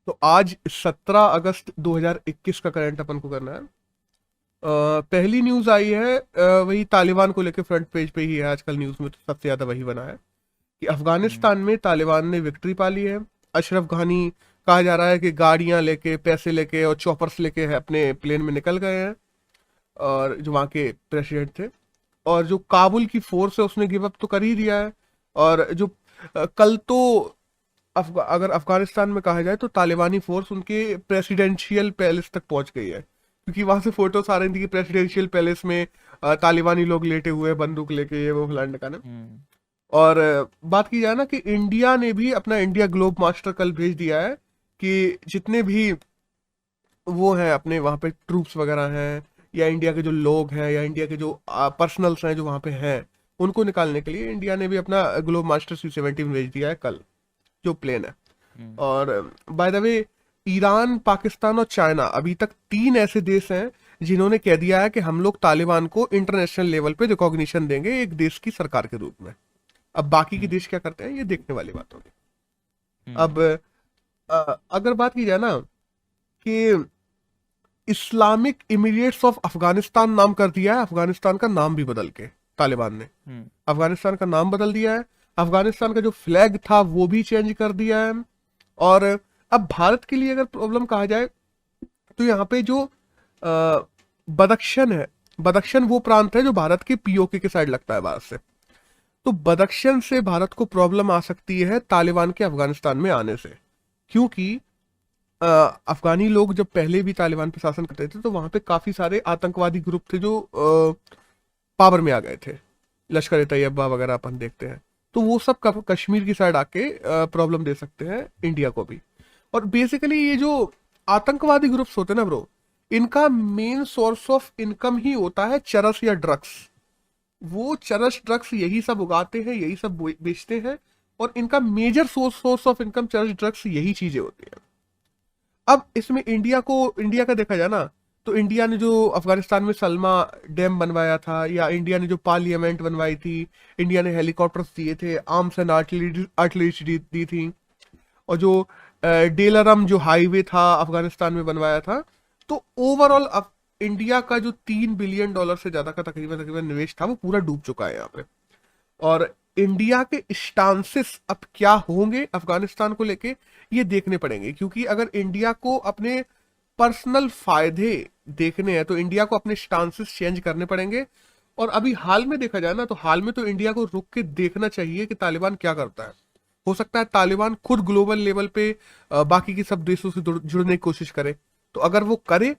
तो आज 17 अगस्त 2021 का करंट अपन को करना है। पहली न्यूज आई है, वही तालिबान को लेकर फ्रंट पेज पे ही है आजकल न्यूज में, तो सबसे ज्यादा वही बना है कि हम्म। अफगानिस्तान में तालिबान ने विक्ट्री पा ली है। अशरफ घानी कहा जा रहा है कि गाड़ियां लेके, पैसे लेके और चॉपर्स लेके है अपने प्लेन में निकल गए हैं, और जो वहाँ के प्रेसिडेंट थे। और जो काबुल की फोर्स है उसने गिव अप तो कर ही दिया है। और जो कल तो अगर अफगानिस्तान में कहा जाए तो तालिबानी फोर्स उनके प्रेसिडेंशियल पैलेस तक पहुंच गई है, क्योंकि वहां से फोटोस आ रही थी कि प्रेसिडेंशियल पैलेस में तालिबानी लोग लेटे हुए हैं बंदूक लेके, ये वो फलाने का ना। हम्म। और बात की जाए ना कि इंडिया ने भी अपना इंडिया ग्लोब मास्टर कल भेज दिया है कि जितने भी वो हैं अपने वहाँ पे ट्रूप्स वगैरह हैं, या इंडिया के जो लोग हैं, या इंडिया के जो पर्सनल्स हैं जो वहाँ पे हैं, उनको निकालने के लिए इंडिया ने भी अपना ग्लोब मास्टर C-17 भेज दिया है कल, जो प्लेन है। हम्म। और by the way, Iran, Pakistan और चाइना अभी तक तीन ऐसे देश हैं जिन्होंने कह दिया है कि हम लोग तालिबान को इंटरनेशनल लेवल पे रिकॉग्निशन देंगे एक देश की सरकार के रूप में। अब बाकी के हम्म। देश क्या करते हैं ये देखने वाली बात होगी। अब हम्म। अगर बात की जाए ना कि इस्लामिक इमीरिएट्स ऑफ अफगानिस्तान नाम कर दिया है अफगानिस्तान का नाम भी बदल के, तालिबान ने हम्म। अफगानिस्तान का नाम बदल दिया है। अफगानिस्तान का जो फ्लैग था वो भी चेंज कर दिया है। और अब भारत के लिए अगर प्रॉब्लम कहा जाए तो यहाँ पे जो बदख्शन है, बदख्शन वो प्रांत है जो भारत के पीओके के साइड लगता है भारत से। तो बदख्शन से भारत को प्रॉब्लम आ सकती है तालिबान के अफगानिस्तान में आने से, क्योंकि अफगानी लोग जब पहले भी तालिबान पे शासन करते थे तो वहां पे काफी सारे आतंकवादी ग्रुप थे जो पावर में आ गए थे, लश्कर ए तैयबा वगैरह अपन देखते हैं। तो वो सब कश्मीर की साइड आके प्रॉब्लम दे सकते हैं इंडिया को भी। और बेसिकली ये जो आतंकवादी ग्रुप्स होते हैं ना ब्रो, इनका मेन सोर्स ऑफ इनकम ही होता है चरस या ड्रग्स। वो चरस ड्रग्स यही सब उगाते हैं, यही सब बेचते हैं, और इनका मेजर सोर्स ऑफ इनकम चरस ड्रग्स यही चीजें होती हैं। अब इसमें इंडिया का देखा जाए ना, तो इंडिया ने जो अफगानिस्तान में सलमा डैम बनवाया था, या इंडिया ने जो पार्लियामेंट बनवाई थी, इंडिया ने हेलीकॉप्टर्स दिए थे, आर्म्स एंड आर्टिलरी दी थी, और जो डेलारम जो हाईवे था अफगानिस्तान में बनवाया था। तो ओवरऑल इंडिया का जो $3 बिलियन से ज्यादा का तकरीबन तकरीबन निवेश था वो पूरा डूब चुका है यहाँ पे। और इंडिया के स्टांसेस अब क्या होंगे अफगानिस्तान को लेके ये देखने पड़ेंगे, क्योंकि अगर इंडिया को अपने पर्सनल फायदे देखने हैं तो इंडिया को अपने स्टांसेस चेंज करने पड़ेंगे। और अभी हाल में देखा जाए ना, तो हाल में तो इंडिया को रुक के देखना चाहिए कि तालिबान क्या करता है। हो सकता है तालिबान खुद ग्लोबल लेवल पे बाकी के सब देशों से जुड़ने की कोशिश करे। तो अगर वो करे,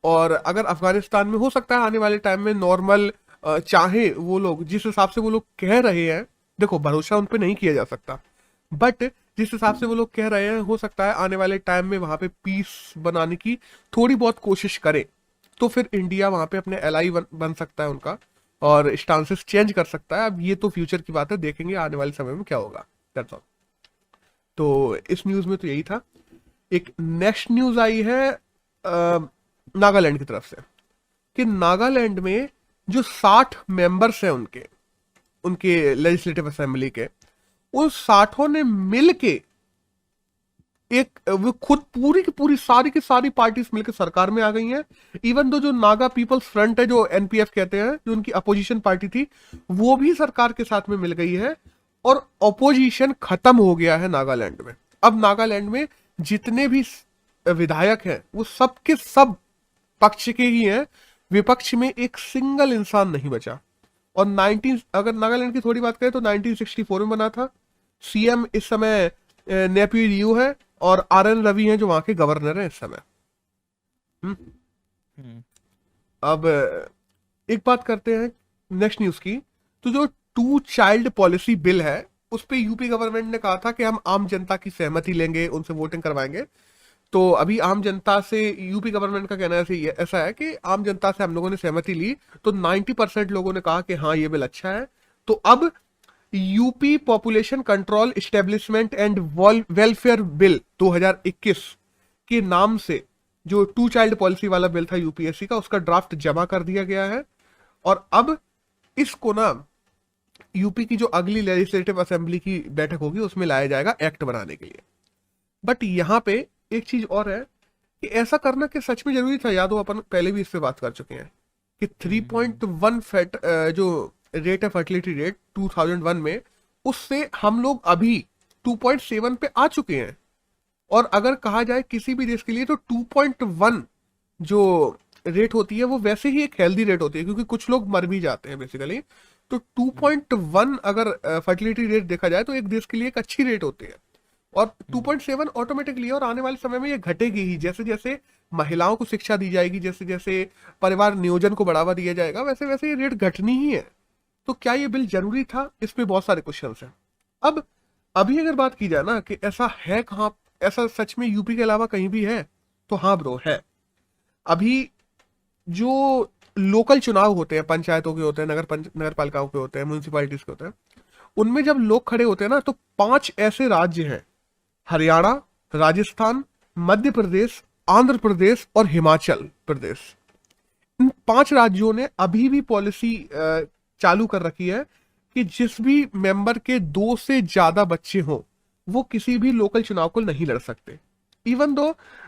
और अगर अफगानिस्तान में हो सकता है आने वाले टाइम में नॉर्मल, चाहे वो लोग जिस हिसाब से वो लोग कह रहे हैं, देखो भरोसा उन पे नहीं किया जा सकता, बट जिस हिसाब से वो लोग कह रहे हैं हो सकता है आने वाले टाइम में वहां पे पीस बनाने की थोड़ी बहुत कोशिश करे। तो फिर इंडिया वहां पे अपने एलाई बन सकता है उनका, और स्टांसेस चेंज कर सकता है। अब ये तो फ्यूचर की बात है, देखेंगे आने वाले समय में क्या होगा। That's all. तो इस न्यूज में तो यही था। एक नेक्स्ट न्यूज आई है नागालैंड की तरफ से, कि नागालैंड में जो 60 मेंबर्स हैं उनके उनके लेजिस्लेटिव असेंबली के, उन 60 ने मिल के एक, वो खुद पूरी की पूरी सारी की सारी पार्टीज मिलकर सरकार में आ गई हैं। इवन दो जो नागा पीपल्स फ्रंट है, जो NPF कहते हैं, जो उनकी अपोजिशन पार्टी थी, वो भी सरकार के साथ में मिल गई है। और अपोजिशन खत्म हो गया है नागालैंड में। अब नागालैंड में जितने भी विधायक हैं वो सब के सब पक्ष के ही हैं, विपक्ष में एक सिंगल इंसान नहीं बचा। और 19, अगर नागालैंड की थोड़ी बात करें तो 1964 में बना था। CM इस समय नेपी रियू है, और RN रवि हैं जो वहां के गवर्नर हैं इस समय। हम्म। हम्म। अब एक बात करते हैं नेक्स्ट न्यूज की। तो जो 2 चाइल्ड पॉलिसी बिल है, उस पे यूपी गवर्नमेंट ने कहा था कि हम आम जनता की सहमति लेंगे, उनसे वोटिंग करवाएंगे। तो अभी आम जनता से यूपी गवर्नमेंट का कहना ऐसा है कि आम जनता से हम लोगों ने सहमति ली, तो 90% लोगों ने कहा कि हाँ ये बिल अच्छा है। तो अब UP population control establishment and welfare bill 2021 के नाम से जो 2 चाइल्ड पॉलिसी वाला बिल था यूपीएससी का, उसका ड्राफ्ट जमा कर दिया गया है। और अब इसको ना यूपी की जो अगली लेजिस्लेटिव असेंबली की बैठक होगी उसमें लाया जाएगा एक्ट बनाने के लिए। बट यहाँ पे एक चीज और है कि ऐसा करना कि सच में जरूरी था, याद हो अपन पहले भी इस पे बात कर चुके हैं कि 3.1 जो रेट है फर्टिलिटी रेट 2001 में, उससे हम लोग अभी 2.7 पे आ चुके हैं। और अगर कहा जाए किसी भी देश के लिए तो 2.1 जो रेट होती है वो वैसे ही एक हेल्दी रेट होती है, क्योंकि कुछ लोग मर भी जाते हैं बेसिकली। तो 2.1 अगर फर्टिलिटी रेट देखा जाए तो एक देश के लिए एक अच्छी रेट होती है। और 2.7 ऑटोमेटिकली, और आने वाले समय में ये घटेगी ही, जैसे जैसे महिलाओं को शिक्षा दी जाएगी, जैसे जैसे परिवार नियोजन को बढ़ावा दिया जाएगा, वैसे वैसे ये रेट घटनी ही है। तो क्या ये बिल जरूरी था, इस पे बहुत सारे क्वेश्चन हैं। अब अभी अगर बात की जाए ना कि ऐसा है कहाँ, ऐसा सच में यूपी के अलावा कहीं भी है, तो हाँ ब्रो है। अभी जो लोकल चुनाव होते हैं, पंचायतों के होते हैं, नगर पालिकाओं के होते हैं, म्यूनिसिपैलिटीज के होते हैं, उनमें जब लोग खड़े होते हैं ना, तो 5 ऐसे राज्य हैं, हरियाणा, राजस्थान, मध्य प्रदेश, आंध्र प्रदेश और हिमाचल प्रदेश। इन 5 राज्यों ने अभी भी पॉलिसी चालू कर रखी है कि जिस भी मेंबर के 2 से ज्यादा बच्चे हों वो किसी भी लोकल चुनाव को नहीं लड़ सकते। इवन दो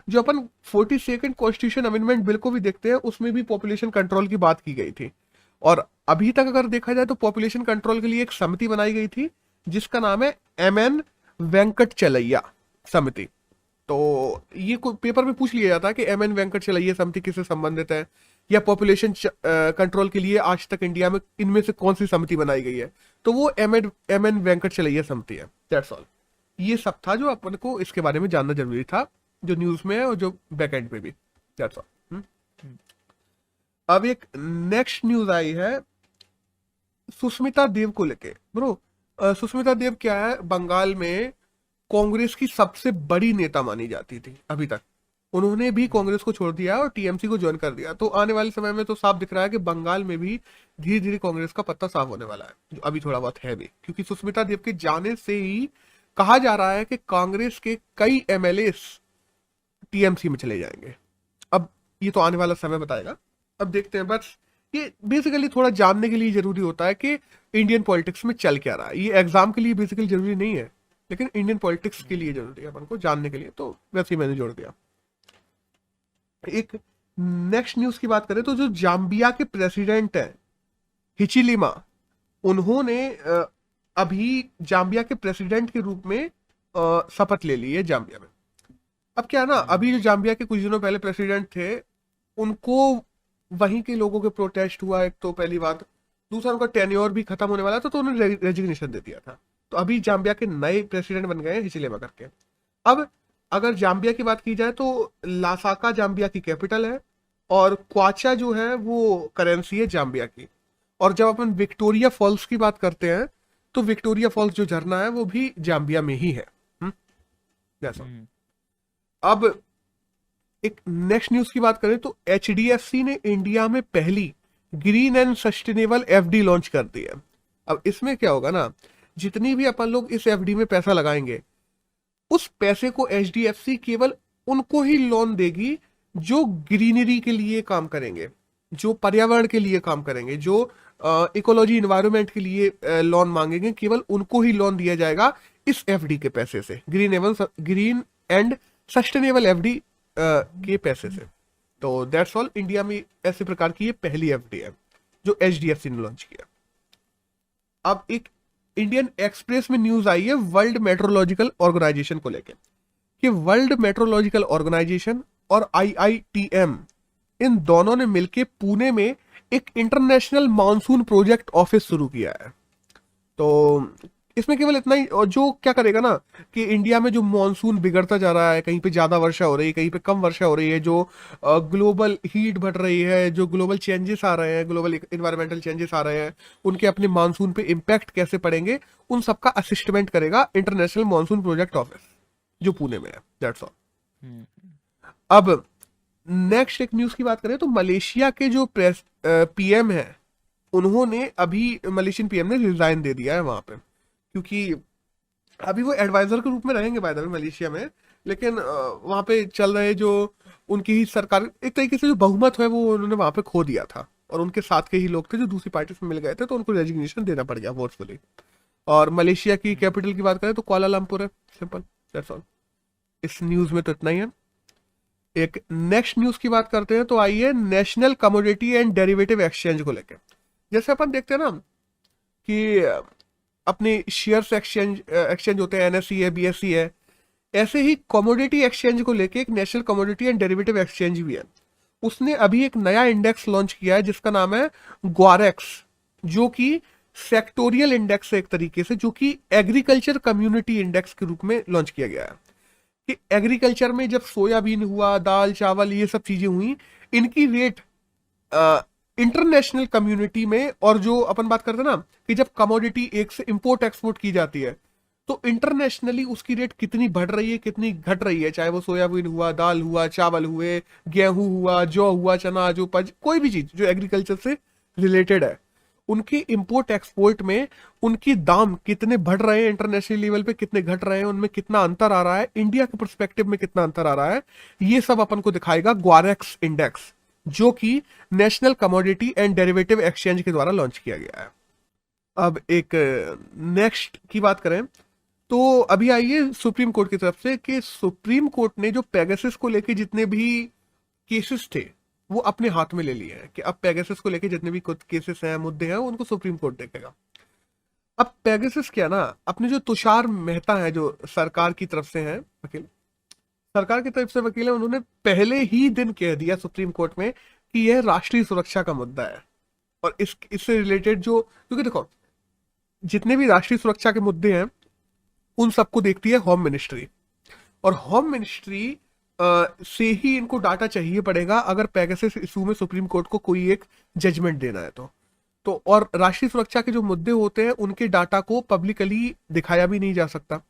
जो अपन 42nd कॉन्स्टिट्यूशन अमेंडमेंट बिल को भी देखते हैं, उसमें भी पॉपुलेशन कंट्रोल की बात की गई थी। और अभी तक अगर देखा जाए तो पॉपुलेशन कंट्रोल के लिए एक समिति बनाई गई थी जिसका नाम है MN वेंकट चलैया समिति। तो ये पेपर में पूछ लिया जाता है कि MN वेंकट चलैया समिति किससे संबंधित है, या पॉपुलेशन कंट्रोल के लिए आज तक इंडिया में इनमें से कौन सी समिति बनाई गई है, तो वो MN वेंकट चलैया समिति है। That's all. ये सब था जो अपन को इसके बारे में जानना जरूरी था, जो न्यूज में है और जो बैक एंड पे भी। That's all. अब एक नेक्स्ट न्यूज आई है सुष्मिता देव को लेके। ब्रो, सुष्मिता देव क्या है, बंगाल में कांग्रेस की सबसे बड़ी नेता मानी जाती थी अभी तक। उन्होंने भी कांग्रेस को छोड़ दिया और टीएमसी को ज्वाइन कर दिया। तो आने वाले समय में तो साफ दिख रहा है कि बंगाल में भी धीरे धीरे कांग्रेस का पत्ता साफ होने वाला है, जो अभी थोड़ा बहुत है भी, क्योंकि सुष्मिता देव के जाने से ही कहा जा रहा है कि कांग्रेस के कई MLA टीएमसी में चले जाएंगे। अब ये तो आने वाला समय बताएगा, अब देखते हैं। बस ये बेसिकली थोड़ा जानने के लिए जरूरी होता है कि इंडियन पॉलिटिक्स में चल क्या रहा है। ये एग्जाम के लिए बेसिकली जरूरी नहीं है, लेकिन इंडियन पॉलिटिक्स के लिए जरूरी है अपन को जानने के लिए, तो वैसे ही मैंने जोड़ दिया। एक नेक्स्ट न्यूज की बात करें तो जो जाम्बिया के प्रेसिडेंट है हिचिलिमा, उन्होंने अभी जाम्बिया के प्रेसिडेंट के रूप में शपथ ले ली है जाम्बिया में। अब क्या है ना, अभी जो जाम्बिया के कुछ दिनों पहले प्रेसिडेंट थे, उनको वहीं के लोगों के प्रोटेस्ट हुआ एक, तो पहली बात, दूसरा उनका टेन्योर भी खत्म होने वाला था, तो उन्होंने रेजिग्नेशन दे दिया था। तो अभी जाम्बिया के नए प्रेसिडेंट बन गए हैं हिचिलेमा करके। अब अगर जाम्बिया की बात की जाए तो लासाका जाम्बिया की कैपिटल है, और क्वाचा जो है वो करेंसी है जाम्बिया की। और जब अपन विक्टोरिया फॉल्स की बात करते हैं तो विक्टोरिया फॉल्स जो झरना है वो भी जाम्बिया में ही है। जैसा अब एक नेक्स्ट न्यूज की बात करें तो HDFC ने इंडिया में पहली green and sustainable FD launch कर दी है। अब इसमें क्या होगा ना, जितनी भी अपन लोग इस FD में पैसा लगाएंगे, उस पैसे को HDFC केवल उनको ही लोन देगी जो ग्रीनरी के लिए काम करेंगे, जो पर्यावरण के लिए काम करेंगे, जो इकोलॉजी इन्वायरमेंट के लिए लोन मांगेंगे, केवल उनको ही लोन दिया जाएगा इस FD के पैसे से, ग्रीन एंड सस्टेनेबल FD के पैसे से। तो दैट्स ऑल। इंडिया में ऐसे प्रकार की ये पहली FD है जो HDFC ने लॉन्च किया। अब एक इंडियन एक्सप्रेस में न्यूज आई है वर्ल्ड मेट्रोलॉजिकल ऑर्गेनाइजेशन को लेकर, कि वर्ल्ड मेट्रोलॉजिकल ऑर्गेनाइजेशन और IITM इन दोनों ने मिलकर पुणे में एक इंटरनेशनल मानसून प्रोजेक्ट ऑफिस शुरू किया है। तो इसमें केवल इतना ही, और जो क्या करेगा ना कि इंडिया में जो मानसून बिगड़ता जा रहा है, कहीं पे ज्यादा वर्षा हो रही है, कहीं पे कम वर्षा हो रही है, जो ग्लोबल हीट बढ़ रही है, जो ग्लोबल चेंजेस आ रहे हैं, ग्लोबल इन्वायरमेंटल चेंजेस आ रहे हैं, उनके अपने मानसून पे इम्पैक्ट कैसे पड़ेंगे, उन सबका असिस्टमेंट करेगा इंटरनेशनल मानसून प्रोजेक्ट ऑफिस जो पुणे में है। That's all. अब नेक्स्ट एक न्यूज की बात करें तो मलेशिया के जो PM है, उन्होंने अभी, मलेशियन PM ने रिजाइन दे दिया है वहां पे, क्योंकि अभी वो एडवाइजर के रूप में रहेंगे बाय द वे मलेशिया में, लेकिन वहां पे चल रहे जो उनकी ही सरकार, एक तरीके से जो बहुमत है वो उन्होंने वहां पे खो दिया था, और उनके साथ के ही लोग थे जो दूसरी पार्टी में मिल गए थे, तो उनको रेजिग्नेशन देना पड़ गया फोर्सफुली। और मलेशिया की कैपिटल की बात करें तो कुआलालंपुर है। Simple, that's all. इस न्यूज में तो इतना ही है। एक नेक्स्ट न्यूज की बात करते हैं तो आइए national commodity and derivative exchange को लेकर। जैसे अपन देखते हैं ना कि अपने शेयर्स एक्सचेंज होते हैं, एनएसई है, बीएसई है, ऐसे ही कमोडिटी एक्सचेंज को लेके एक national commodity and derivative exchange भी है। उसने अभी एक नया इंडेक्स लॉन्च किया है जिसका नाम है ग्वारेक्स, जो कि सेक्टोरियल इंडेक्स है एक तरीके से, जो कि एग्रीकल्चर कम्युनिटी इंडेक्स के रूप में लॉन्च किया गया है। कि एग्रीकल्चर में जब सोयाबीन हुआ, दाल चावल, ये सब चीजें हुई, इनकी रेट इंटरनेशनल कम्युनिटी में, और जो अपन बात करते हैं ना कि जब कमोडिटी एक से इंपोर्ट एक्सपोर्ट की जाती है तो इंटरनेशनली उसकी रेट कितनी बढ़ रही है, कितनी घट रही है, चाहे वो सोयाबीन हुआ, दाल हुआ, चावल हुए, गेहूं हुआ, जौ हुआ, चना, जो कोई भी चीज जो एग्रीकल्चर से रिलेटेड है, उनकी इंपोर्ट एक्सपोर्ट में उनकी दाम कितने बढ़ रहे हैं, इंटरनेशनल लेवल पे कितने घट रहे हैं, उनमें कितना अंतर आ रहा है, इंडिया के परस्पेक्टिव में कितना अंतर आ रहा है, ये सब अपन को दिखाएगा ग्वारेक्स इंडेक्स, जो कि national commodity and derivative exchange के द्वारा लॉन्च किया गया है। अब एक नेक्स्ट की बात करें तो अभी आइए सुप्रीम कोर्ट की तरफ से कि सुप्रीम कोर्ट ने जो पेगासस को लेके जितने भी केसेस थे वो अपने हाथ में ले लिए हैं, कि अब पेगासस को लेके जितने भी केसेस हैं, मुद्दे हैं, उनको सुप्रीम कोर्ट देखेगा। अब पेगासस क्या ना, अपने जो तुषार मेहता है जो सरकार की तरफ से हैं वकील, सरकार की तरफ से वकील है, उन्होंने पहले ही दिन कह दिया सुप्रीम कोर्ट में कि यह राष्ट्रीय सुरक्षा का मुद्दा है। और इससे रिलेटेड जो, क्योंकि देखो जितने भी राष्ट्रीय सुरक्षा के मुद्दे हैं उन सबको देखती है होम मिनिस्ट्री, और होम मिनिस्ट्री से ही इनको डाटा चाहिए पड़ेगा अगर पेगासस इशू में सुप्रीम कोर्ट को कोई एक जजमेंट देना है तो और राष्ट्रीय सुरक्षा के जो मुद्दे होते हैं उनके डाटा को पब्लिकली दिखाया भी नहीं जा सकता।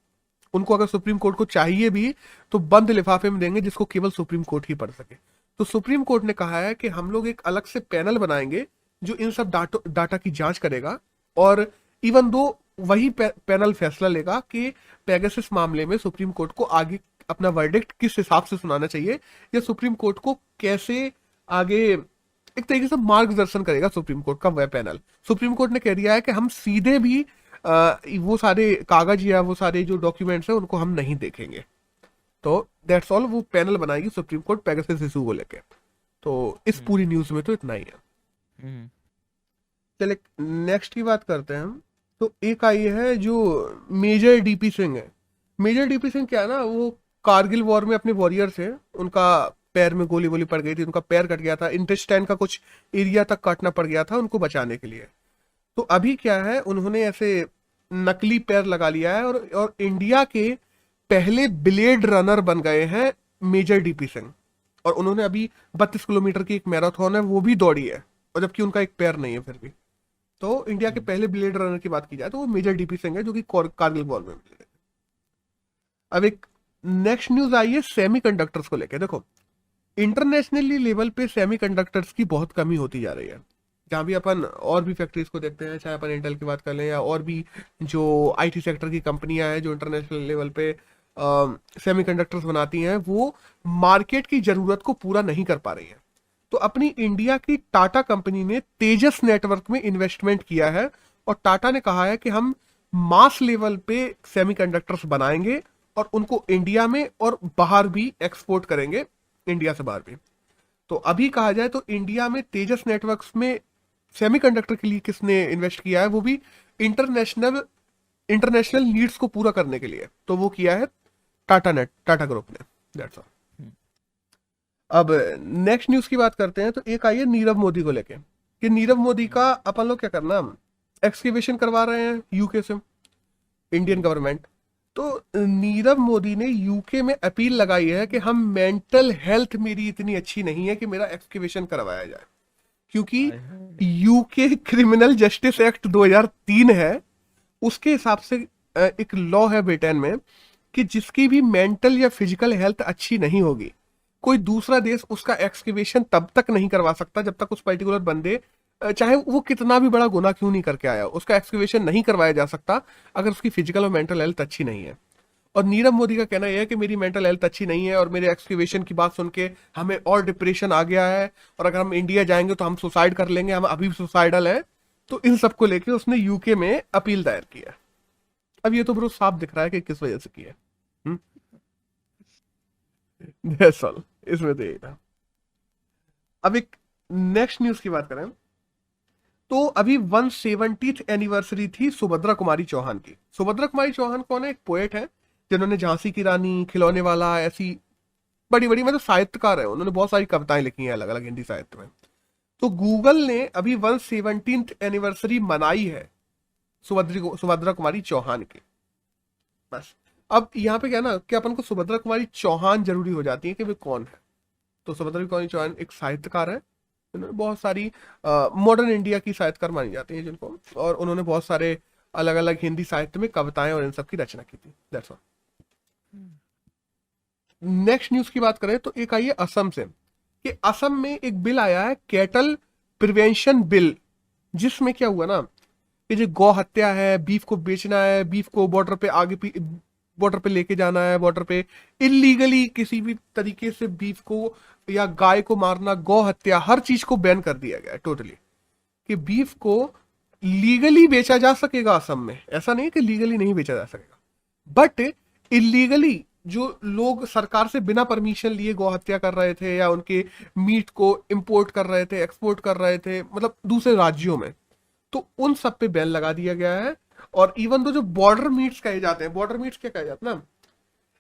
उनको अगर सुप्रीम कोर्ट को चाहिए भी तो बंद लिफाफे में देंगे जिसको केवल सुप्रीम कोर्ट ही पढ़ सके। तो सुप्रीम कोर्ट ने कहा है कि हम लोग एक अलग से पैनल बनाएंगे जो इन सब डाटा की जांच करेगा, और इवन दो वही पैनल फैसला लेगा कि पेगासस मामले में सुप्रीम कोर्ट को आगे अपना वर्डिक्ट किस हिसाब से सुनाना चाहिए, या सुप्रीम कोर्ट को कैसे आगे एक तरीके से मार्गदर्शन करेगा सुप्रीम कोर्ट का वह पैनल। सुप्रीम कोर्ट ने कह दिया है कि हम सीधे भी वो सारे कागज या वो सारे जो डॉक्यूमेंट्स हैं उनको हम नहीं देखेंगे। तो दैट्स ऑल, वो पैनल बनाएगी सुप्रीम कोर्ट पेगासस इशू को लेके। तो इस पूरी न्यूज में तो इतना ही है। चलिए नेक्स्ट की बात करते हैं हम। तो एक आई है जो मेजर डीपी सिंह है। मेजर डीपी सिंह क्या है ना, वो कारगिल वॉर में अपने वॉरियर से उनका पैर में गोली वोली पड़ गई थी, उनका पैर कट गया था, इंटेस्टाइन का कुछ एरिया तक काटना पड़ गया था उनको बचाने के लिए। तो अभी क्या है, उन्होंने ऐसे नकली पैर लगा लिया है और इंडिया के पहले ब्लेड रनर बन गए हैं मेजर डीपी सिंह। और उन्होंने अभी 32 किलोमीटर की एक मैराथन है वो भी दौड़ी है, और जबकि उनका एक पैर नहीं है फिर भी। तो इंडिया के पहले ब्लेड रनर की बात की जाए तो वो मेजर डीपी सिंह है जो कि कारगिल वॉर में मिले थे। अब एक नेक्स्ट न्यूज आई है सेमीकंडक्टर्स को लेकर। देखो इंटरनेशनली लेवल पे सेमीकंडक्टर्स की बहुत कमी होती जा रही है। जहां भी अपन और भी फैक्ट्रीज को देखते हैं, चाहे अपन इंटेल की बात कर लें या और भी जो आईटी सेक्टर की कंपनियां हैं जो इंटरनेशनल लेवल पे सेमीकंडक्टर्स बनाती हैं, वो मार्केट की जरूरत को पूरा नहीं कर पा रही हैं। तो अपनी इंडिया की टाटा कंपनी ने तेजस नेटवर्क में इन्वेस्टमेंट किया है, और टाटा ने कहा है कि हम मास लेवल पे सेमीकंडक्टर्स बनाएंगे और उनको इंडिया में और बाहर भी एक्सपोर्ट करेंगे, इंडिया से बाहर भी। तो अभी कहा जाए तो इंडिया में तेजस नेटवर्क्स में सेमीकंडक्टर के लिए किसने इन्वेस्ट किया है, वो भी इंटरनेशनल नीड्स को पूरा करने के लिए। तो वो किया है टाटा ग्रुप ने। That's all. अब नेक्स्ट न्यूज की बात करते हैं। तो एक आई है नीरव मोदी को लेके, कि नीरव मोदी का अपन लोग क्या करना, एक्सकेवेशन करवा रहे हैं यूके से, इंडियन गवर्नमेंट। तो नीरव मोदी ने यूके में अपील लगाई है कि हम मेंटल हेल्थ मेरी इतनी अच्छी नहीं है कि मेरा एक्सकेवेशन करवाया जाए, क्योंकि यूके क्रिमिनल जस्टिस एक्ट 2003 है, उसके हिसाब से एक लॉ है ब्रिटेन में कि जिसकी भी मेंटल या फिजिकल हेल्थ अच्छी नहीं होगी, कोई दूसरा देश उसका एक्सकेवेशन तब तक नहीं करवा सकता जब तक उस पर्टिकुलर बंदे, चाहे वो कितना भी बड़ा गुनाह क्यों नहीं करके आया, उसका एक्सकेवेशन नहीं करवाया जा सकता अगर उसकी फिजिकल और मेंटल हेल्थ अच्छी नहीं है। और नीरव मोदी का कहना यह है कि मेरी मेंटल हेल्थ अच्छी नहीं है और मेरे एक्सकेवेशन की बात सुन के हमें और डिप्रेशन आ गया है, और अगर हम इंडिया जाएंगे तो हम सुसाइड कर लेंगे, हम अभी भी सुसाइडल है। तो इन सबको लेके उसने यूके में अपील दायर की है। अब ये तो ब्रो साफ दिख रहा है कि किस वजह से की है। That's all. इसमें तो यही था। अब एक नेक्स्ट न्यूज की बात करें तो अभी 170th एनिवर्सरी थी सुभद्रा कुमारी चौहान की। सुभद्रा कुमारी चौहान कौन है? एक पोएट है जिन्होंने झांसी की रानी, खिलौने वाला, ऐसी बड़ी बड़ी मतलब साहित्यकार है, उन्होंने बहुत सारी कविताएं लिखी हैं अलग अलग हिंदी साहित्य में। तो गूगल ने अभी 170th एनिवर्सरी मनाई है सुभद्रा कुमारी चौहान की। बस अब यहाँ पे क्या ना कि अपन को सुभद्रा कुमारी चौहान जरूरी हो जाती है कि वे कौन है। तो सुभद्रा कुमारी चौहान एक साहित्यकार है, उन्होंने बहुत सारी मॉडर्न इंडिया की साहित्यकार मानी जाती है जिनको, और उन्होंने बहुत सारे अलग अलग हिंदी साहित्य में कविताएं और इन सब की रचना की थी। That's all. नेक्स्ट न्यूज की बात करें तो एक आई है असम से, कि असम में एक बिल आया है कैटल प्रिवेंशन बिल, जिसमें क्या हुआ ना कि जो गौ हत्या है, बीफ को बेचना है, बीफ को बॉर्डर पे बॉर्डर पे लेके जाना है, बॉर्डर पे इलीगली किसी भी तरीके से बीफ को या गाय को मारना, गौ हत्या, हर चीज को बैन कर दिया गया है टोटली, कि बीफ को लीगली बेचा जा सकेगा असम में। ऐसा नहीं कि लीगली नहीं बेचा जा सकेगा, बट इलीगली जो लोग सरकार से बिना परमिशन लिए गौ हत्या कर रहे थे या उनके मीट को इंपोर्ट कर रहे थे, एक्सपोर्ट कर रहे थे, मतलब दूसरे राज्यों में, तो उन सब पे बैन लगा दिया गया है। और इवन तो जो बॉर्डर मीट्स कहे जाते हैं, बॉर्डर मीट्स क्या कहे जाते हैं ना,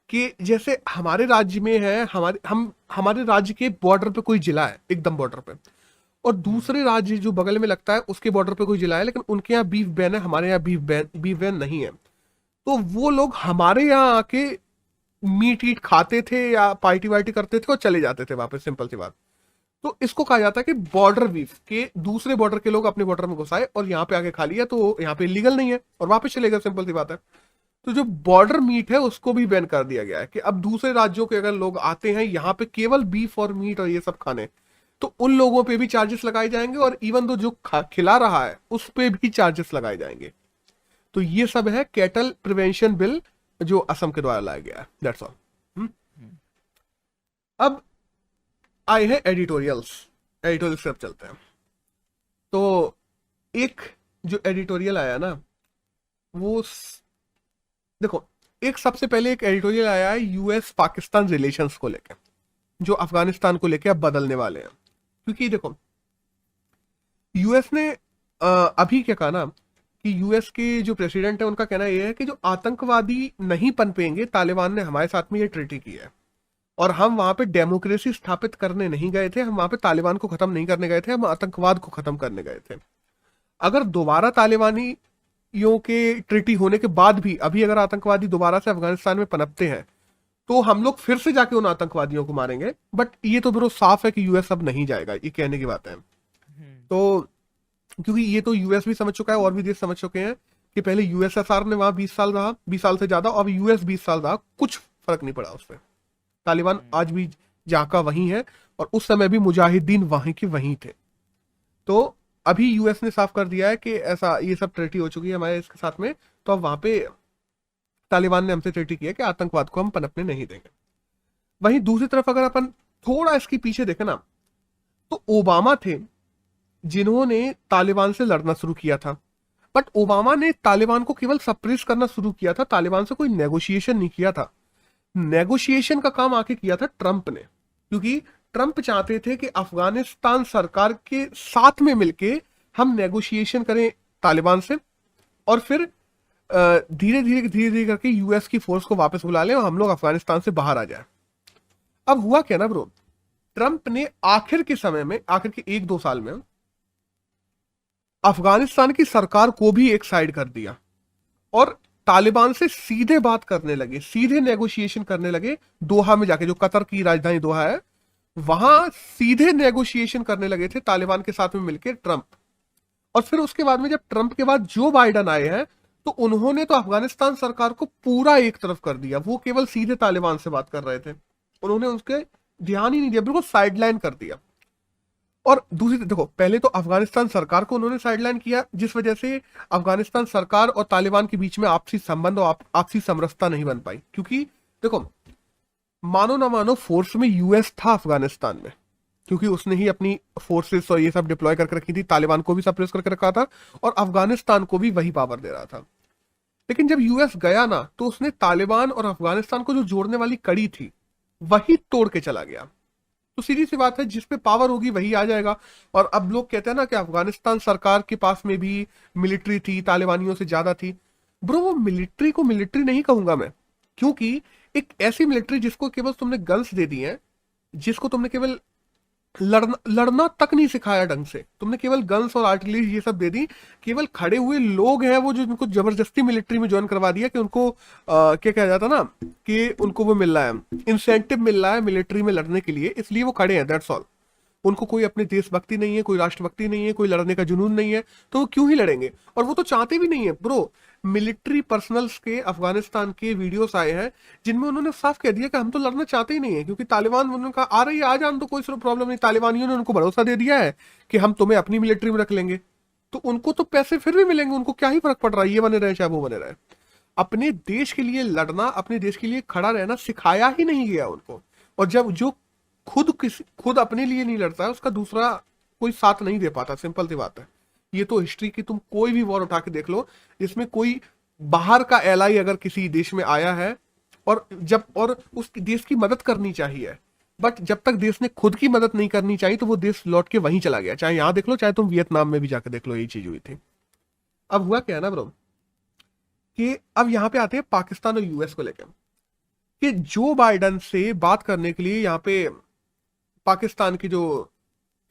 कि जैसे हमारे राज्य में है, हमारे राज्य के बॉर्डर पे कोई जिला है एकदम बॉर्डर पे, और दूसरे राज्य जो बगल में लगता है उसके बॉर्डर पे कोई जिला है, लेकिन उनके यहाँ बीफ बैन है, हमारे यहाँ बीफ बैन नहीं है। तो वो लोग हमारे यहाँ आके मीट ईट खाते थे या पार्टी वार्टी करते थे और चले जाते थे वापस, सिंपल सी बात। तो इसको कहा जाता है कि बॉर्डर बीफ, के दूसरे बॉर्डर के लोग अपने बॉर्डर में घुसाए और यहाँ पे आके खा लिया, तो यहाँ पे इलीगल नहीं है और वापस चले गए, सिंपल सी बात है। तो जो बॉर्डर मीट है उसको भी बैन कर दिया गया है कि अब दूसरे राज्यों के अगर लोग आते हैं यहाँ पे केवल बीफ और मीट और ये सब खाने, तो उन लोगों पे भी चार्जेस लगाए जाएंगे, और इवन तो जो खिला रहा है उस पे भी चार्जेस लगाए जाएंगे। तो ये सब है कैटल प्रिवेंशन बिल जो असम के द्वारा लाया गया है। That's all. अब आए हैं एडिटोरियल्स से अब चलते हैं। तो एक जो एडिटोरियल आया ना वो देखो, एक सबसे पहले एक एडिटोरियल आया है यूएस पाकिस्तान रिलेशंस को लेकर, जो अफगानिस्तान को लेकर अब बदलने वाले हैं। क्योंकि देखो यूएस ने अभी क्या कहा ना कि यूएस के जो प्रेसिडेंट है उनका कहना यह है कि जो आतंकवादी नहीं पनपेंगे, तालिबान ने हमारे साथ में ये ट्रीटी की है और हम वहां पे डेमोक्रेसी स्थापित करने नहीं गए थे, हम वहां पे तालिबान को खत्म नहीं करने गए थे, हम आतंकवाद को खत्म करने गए थे। अगर दोबारा तालिबानियों के ट्रीटी होने के बाद भी अभी अगर आतंकवादी दोबारा से अफगानिस्तान में पनपते हैं तो हम लोग फिर से जाके उन आतंकवादियों को मारेंगे। बट ये तो बिल्कुल साफ है कि यूएस अब नहीं जाएगा, ये कहने की बात है। तो क्योंकि ये तो यूएस भी समझ चुका है और भी देश समझ चुके हैं कि पहले यूएसएसआर ने वहां 20 साल रहा, 20 साल से ज्यादा, अब यूएस 20 साल रहा, कुछ फर्क नहीं पड़ा उससे। तालिबान आज भी जहां का वहीं है और उस समय भी मुजाहिदीन वहीं के वहीं थे। तो अभी यूएस ने साफ कर दिया है कि ऐसा ये सब ट्रीटी हो चुकी है हमारे इसके साथ में, तो अब वहां पे तालिबान ने हमसे ट्रीटी किया कि आतंकवाद को हम पनपने नहीं देंगे। वहीं दूसरी तरफ अगर अपन थोड़ा इसके पीछे देखें ना तो ओबामा थे जिन्होंने तालिबान से लड़ना शुरू किया था, बट ओबामा ने तालिबान को केवल सप्रेस करना शुरू किया था, तालिबान से कोई नेगोशिएशन नहीं किया था। नेगोशिएशन का काम आके किया था ट्रंप ने, क्योंकि ट्रंप चाहते थे कि अफगानिस्तान सरकार के साथ में मिलके हम नेगोशिएशन करें तालिबान से और फिर धीरे धीरे करके यूएस की फोर्स को वापस बुला लें और हम लोग अफगानिस्तान से बाहर आ जाए। अब हुआ क्या ना ब्रो, ट्रंप ने आखिर के समय में, आखिर के 1-2 साल में अफगानिस्तान की सरकार को भी एक साइड कर दिया और तालिबान से सीधे बात करने लगे, सीधे नेगोशिएशन करने लगे। दोहा में जाके, जो कतर की राजधानी दोहा है, वहां सीधे नेगोशिएशन करने लगे थे तालिबान के साथ में मिलकर ट्रंप। और फिर उसके बाद में जब ट्रंप के बाद जो बाइडन आए हैं तो उन्होंने तो अफगानिस्तान सरकार को पूरा एक तरफ कर दिया, वो केवल सीधे तालिबान से बात कर रहे थे, उन्होंने उसके ध्यान ही नहीं दिया, बिल्कुल साइडलाइन कर दिया। और दूसरी देखो, पहले तो अफगानिस्तान सरकार को उन्होंने साइडलाइन किया, जिस वजह से अफगानिस्तान सरकार और तालिबान के बीच में आपसी संबंध और आपसी समरसता नहीं बन पाई। क्योंकि देखो, मानो ना मानो फोर्स में यूएस था अफगानिस्तान में, क्योंकि उसने ही अपनी फोर्सेस और ये सब डिप्लॉय करके रखी थी, तालिबान को भी सप्रेस करके रखा था और अफगानिस्तान को भी वही पावर दे रहा था। लेकिन जब यूएस गया ना तो उसने तालिबान और अफगानिस्तान को जो जोड़ने वाली कड़ी थी वही तोड़ के चला गया। तो सीधी सी बात है, जिस पे पावर होगी वही आ जाएगा। और अब लोग कहते हैं ना कि अफगानिस्तान सरकार के पास में भी मिलिट्री थी, तालिबानियों से ज्यादा थी। ब्रो वो मिलिट्री को मिलिट्री नहीं कहूंगा मैं, क्योंकि एक ऐसी मिलिट्री जिसको केवल तुमने गन्स दे दी है, जिसको तुमने केवल लड़ना तक नहीं सिखाया ढंग से, तुमने केवल गन्स और आर्टिलरी ये सब दे दी, केवल खड़े हुए लोग हैं वो जो उनको जबरदस्ती मिलिट्री में ज्वाइन करवा दिया कि उनको क्या कहा जाता ना कि उनको वो मिल रहा है, इंसेंटिव मिल रहा है मिलिट्री में लड़ने के लिए, इसलिए वो खड़े हैं, दैट्स ऑल। उनको कोई अपनी देशभक्ति नहीं है, कोई राष्ट्रभक्ति नहीं है, कोई लड़ने का जुनून नहीं है, तो वो क्यों ही लड़ेंगे, और वो तो चाहते भी नहीं है। ब्रो मिलिट्री पर्सनल्स के अफगानिस्तान के वीडियोस आए हैं जिनमें उन्होंने साफ कह दिया कि हम तो लड़ना चाहते ही नहीं है, क्योंकि तालिबान, उन्होंने कहा आ रही है आ जान, तो कोई प्रॉब्लम नहीं, तालिबानियों ने उनको भरोसा दे दिया है कि हम तुम्हें अपनी मिलिट्री में रख लेंगे, तो उनको तो पैसे फिर भी मिलेंगे, उनको क्या ही फर्क पड़ रहा है, ये बने रहे चाहे वो बने रहे। अपने देश के लिए लड़ना, अपने देश के लिए खड़ा रहना सिखाया ही नहीं गया उनको। और जब जो खुद अपने लिए नहीं लड़ता है, उसका दूसरा कोई साथ नहीं दे पाता, सिंपल सी बात है। ये तो हिस्ट्री की तुम कोई भी वॉर उठा के देख लो, जिसमें कोई बाहर का एलाई अगर किसी देश में आया है और उस देश की मदद करनी चाहिए, बट जब तक देश ने खुद की मदद नहीं करनी चाहिए तो वो देश लौट के वहीं चला गया। चाहे यहां देख लो, चाहे तुम वियतनाम में भी जाकर देख लो, यही चीज हुई थी। अब हुआ क्या है ना ब्रो, कि अब यहां पे आते हैं पाकिस्तान और यूएस को लेकर, कि जो बाइडन से बात करने के लिए यहाँ पे पाकिस्तान की जो